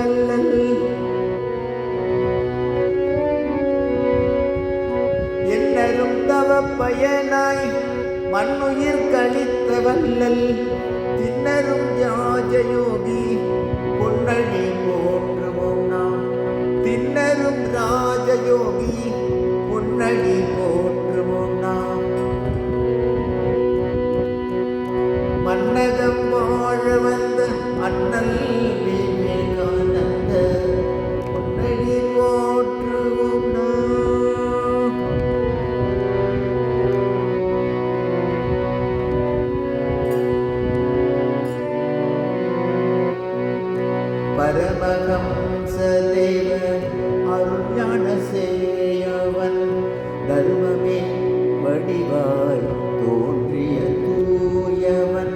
வல்லல் என்னரும் தவ பயனாய் மண்ணுயிர் கழித்த வல்லல் தின்னரும் ராஜயோகி பொன்னடி போற்றுவோம் நாம் தின்னரும் ராஜயோகி பொன்னடி போற்றுவோம் நாம் மன்னகம் வாழ வந்த அண்ணல் விவேகானந்த பொன்னடி போற்றுவோம் நாம் பரமஹம்ச தேவ அருஞான சேயவன் தர்மமே வடிவாய் தோன்றிய தூயவன்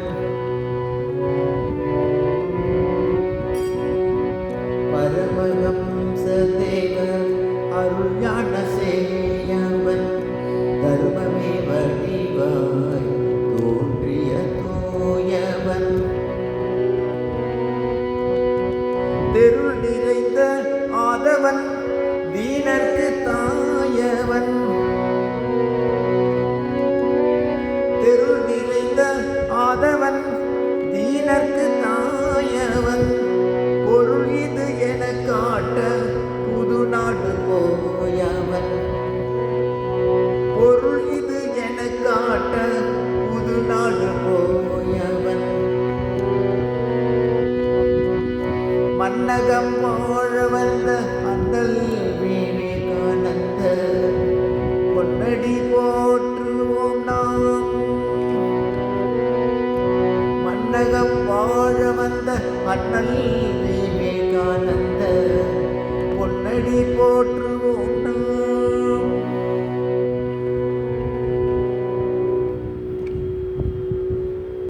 பரமஹம்ச தேவ அருஞான சேயவன் தர்மமே வடிவாய் தோன்றிய தூயவன் தெருள் நிறைந்த ஆதவன் வீணர்க்கு தாயவன் தெருள் நிறைந்த ஆதவன் வீணர்க்கு தாயவன் பொருள் இது என காட்ட புது நாடு போயவன் பொருள் இது என காட்ட புது நாடு போயவன் மன்னகம் வாழ வந்த அண்ணல் விவேகானந்த பொன்னடி போற்றுவோம் நாம் மன்னகம் வாழ வந்த அண்ணல் விவேகானந்த பொன்னடி போற்றுவோம்